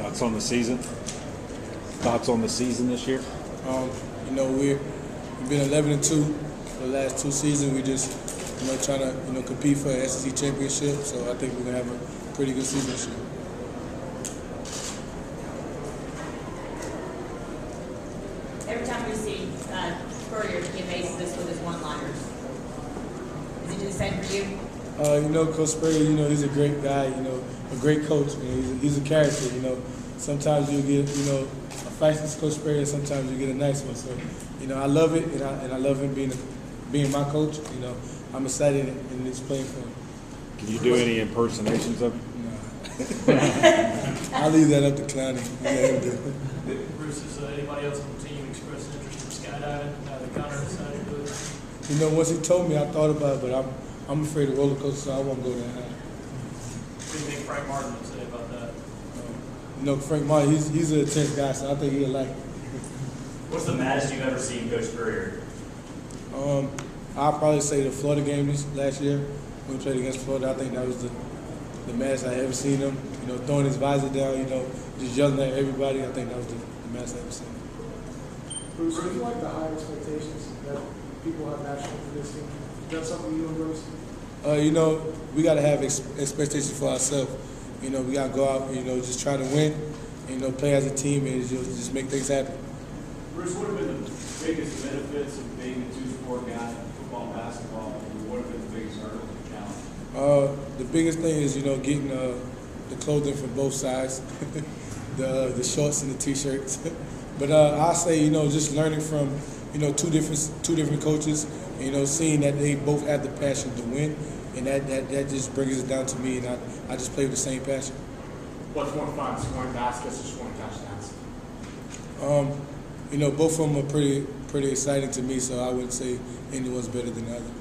Thoughts on the season? Thoughts on the season this year? We've been 11-2 for the last 2 seasons. We just, trying to, compete for an SEC championship. So I think we're gonna have a pretty good season this year. Every time we see Spurrier, he amazes us with his one-liners. Is he do the same for you? Coach Spurrier, he's a great guy, a great coach. He's a character, Sometimes you get, a feisty Coach Spurrier, sometimes you get a nice one. So, I love it, and I love him being my coach. I'm excited in this playing for him. Can you do any impersonations of him? No. I'll leave that up to Clowney. Bruce, is anybody else on the team expressed interest in skydiving? The Connor decided to do it. Once he told me, I thought about it, but I'm afraid of roller coasters, so I won't go that high. What do you think Frank Martin would say about that? Frank Martin, he's an intense guy, so I think he'll like it. What's the maddest you've ever seen Coach Spurrier? I'll probably say the Florida game last year when we played against Florida. I think that was the maddest I ever seen him. Throwing his visor down, just yelling at everybody. I think that was the maddest I ever seen. Bruce, do you like the high expectations that people have naturally for this team? Is that something you embrace? We got to have expectations for ourselves. We got to go out, just try to win, play as a team and just make things happen. Bruce, what have been the biggest benefits of being a two-sport guy, football and basketball, and what have been the biggest hurdles and challenges? The biggest thing is, getting the clothing from both sides, the shorts and the T-shirts. But I say, just learning from, two different coaches, seeing that they both have the passion to win, and that just brings it down to me, and I just play with the same passion. What's more fun, scoring baskets or scoring touchdowns? Both of them are pretty exciting to me, so I wouldn't say anyone's better than the other.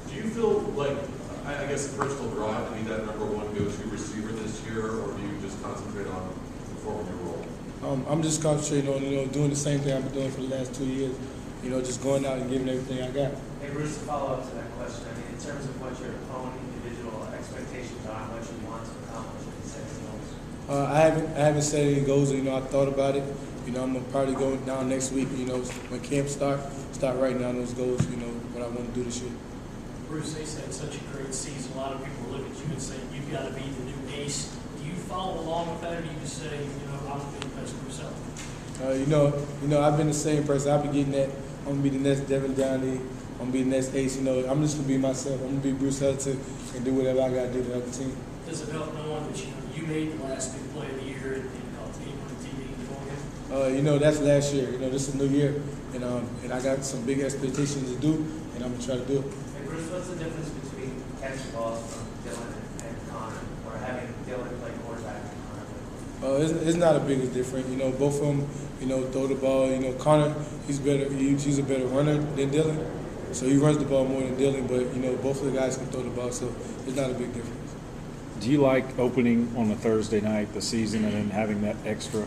Do you feel like, I guess, a personal drive to be that number one go-to receiver this year, or do you just concentrate on performing your role? I'm just concentrating on, doing the same thing I've been doing for the last 2 years. Just going out and giving everything I got. Hey, Bruce, to follow up to that question, in terms of what your own individual expectations are and what you want to accomplish in setting goals? I haven't set any goals. I thought about it. I'm gonna probably go down next week. When camp start writing down those goals. What I want to do this year. Bruce, they said such a great season. A lot of people look at you and say, you've got to be the new ace. Do you follow along with that, or do you just say, I'm going to be the best Bruce Ellington? I've been the same person. I've been getting that. I'm gonna be the next Devin Downey. I'm gonna be the next ace. I'm just gonna be myself. I'm gonna be Bruce Ellington and do whatever I gotta do to help the team. Does it help knowing that you made the last big play of the year and helped the team win the TV in the ball game? That's last year. This is a new year, and I got some big expectations to do, and I'm gonna try to do it. Hey, Bruce, what's the difference between catching balls from Dylan and Connor, or having Dylan play quarterback and Connor? It's not a big difference. Both of them, throw the ball. Connor, he's better. He's a better runner than Dylan, so he runs the ball more than Dylan. But both of the guys can throw the ball, so it's not a big difference. Do you like opening on a Thursday night the season and then having that extra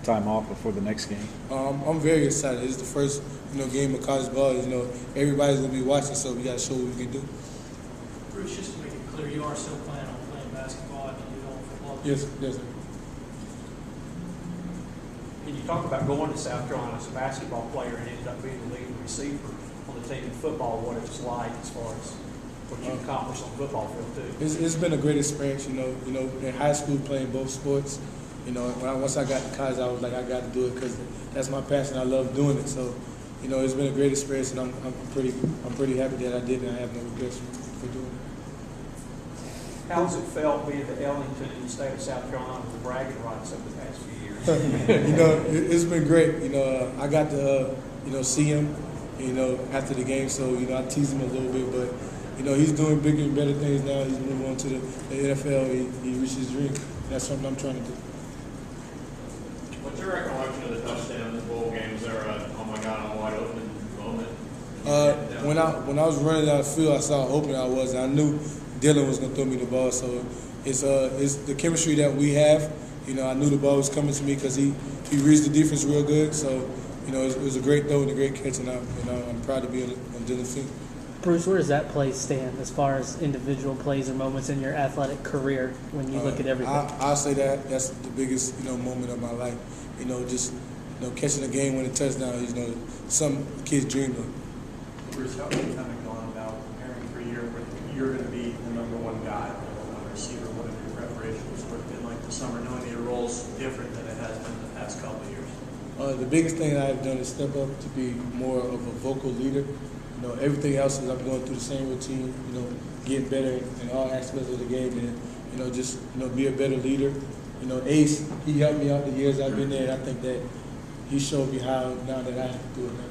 time off before the next game? I'm very excited. It's the first game of college ball. Everybody's gonna be watching, so we gotta show what we can do. Bruce, just to make it clear, you are still planning on playing basketball after you don't football? Yes, sir. Can you talk about going to South Carolina as a basketball player and ended up being the leading receiver on the team in football, what it was like as far as what you accomplished on the football field too? It's been a great experience, in high school playing both sports. Once I got to college, I was like, I got to do it because that's my passion. I love doing it. So, it's been a great experience, and I'm pretty happy that I did, and I have no regrets for doing it. How's it felt being the Ellington in the state of South Carolina with the bragging rights over the past few years? It's been great. I got to see him, after the game. So I teased him a little bit, but he's doing bigger and better things now. He's moving on to the NFL. He reached his dream. That's something I'm trying to do. What's your recollection of the touchdown in the bowl game? Was there a, oh my God, I'm wide open moment? When I was running down the field, I saw how open I was. And I knew Dylan was going to throw me the ball. So it's the chemistry that we have. I knew the ball was coming to me because he reads the defense real good. So, it was a great throw and a great catch, and I'm proud to be on Dylan's team. Bruce, where does that play stand as far as individual plays or moments in your athletic career when you look at everything? I'll say that's the biggest moment of my life. Just catching a game-winning touchdown is some kids dream of. Bruce, how are you kind of going about preparing for a year where you're going to be the number one guy, number one receiver? What have your preparations sort of been like this summer, knowing that your role's different than it has been the past couple of years? The biggest thing I've done is step up to be more of a vocal leader. Everything else is I'm going through the same routine, getting better in all aspects of the game and, just be a better leader. Ace, he helped me out the years I've been there, and I think that he showed me how now that I have to do it now.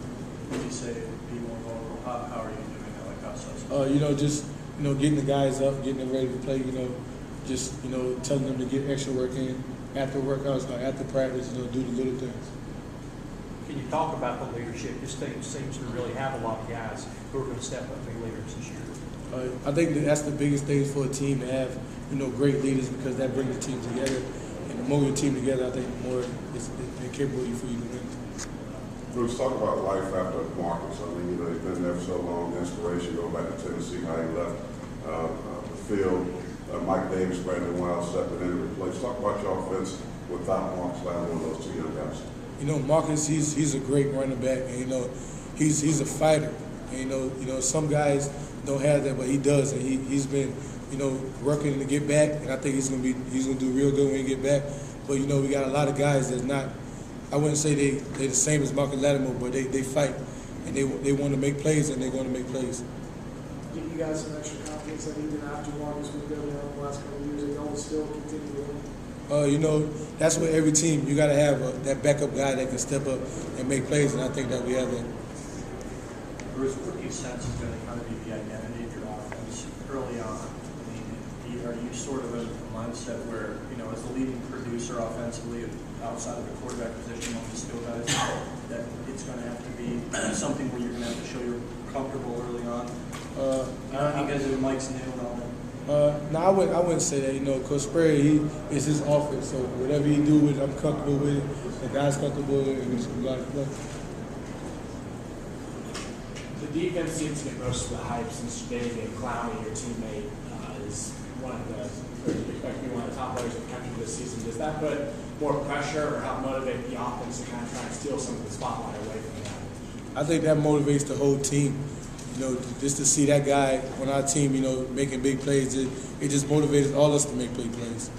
When you say be more vocal, how are you doing that? Like how so? Just, getting the guys up, getting them ready to play, just, telling them to get extra work in after workouts, after practice, do the little things. Can you talk about the leadership? This team seems to really have a lot of guys who are going to step up and be leaders this year. I think that's the biggest thing for a team to have, great leaders, because that brings the team together. And the more your team together, I think the more it's capable for you to win. Bruce, talk about life after Marcus. I mean, he's been there for so long, inspiration, going back to Tennessee, how he left the field. Mike Davis, Brandon Wild stepping in to replace. Talk about your offense without Marcus Lamb, one of those two young guys. Marcus, he's a great running back, and he's a fighter. And, some guys don't have that, but he does, and he's been working to get back, and I think he's gonna do real good when he get back. But we got a lot of guys that's not. I wouldn't say they're the same as Marcus Lattimore, but they fight, and they want to make plays, and they're going to make plays. Give you guys some extra confidence that even after Marcus was good in the last couple of years, they don't still continue to win. That's what every team, you got to have that backup guy that can step up and make plays, and I think that we have that. Bruce, what do you sense is going to kind of be the identity of your offense early on? I mean, are you sort of in a mindset where, as the leading producer offensively outside of the quarterback position on the skill guys, that it's going to have to be something where you're going to have to show you're comfortable early on? Because Mike's new and all that. No, I wouldn't say that. Coach Spurrier, it's his offense, so whatever he do with it, I'm comfortable with it. The guy's comfortable with it, and we just got to play. The defense seems to get most of the hype since Dave and Clowney, your teammate, is one of the top players in the country this season. Does that put more pressure or help motivate the offense to kind of try and steal some of the spotlight away from that? I think that motivates the whole team. Just to see that guy on our team, making big plays, it just motivates all us to make big plays.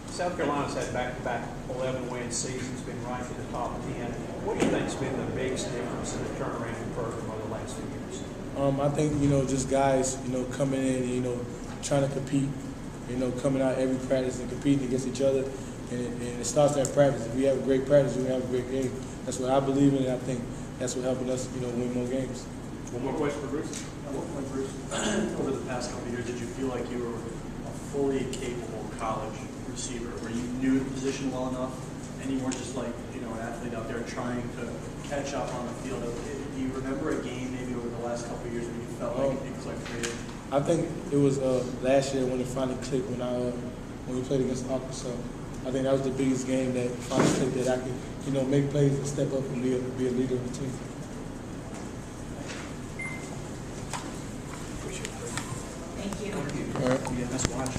South Carolina's had back-to-back 11-win seasons, been right to the top 10. What do you think's been the biggest difference in the turnaround in the program over the last few years? I think, just guys, coming in and, trying to compete, coming out every practice and competing against each other. And it starts at practice. If we have a great practice, we have a great game. That's what I believe in, and I think that's what helping us, win more games. One more question for Bruce. At what point, Bruce, over the past couple of years, did you feel like you were a fully capable college receiver, where you knew the position well enough, and you weren't just like, an athlete out there trying to catch up on the field? Do you remember a game maybe over the last couple of years where you felt like it was like creative? I think it was last year when it finally clicked when we played against Arkansas. I think that was the biggest game that finally clicked, that I could, make plays and step up and be a leader of the team. Thank you. All right. Yeah, that's watch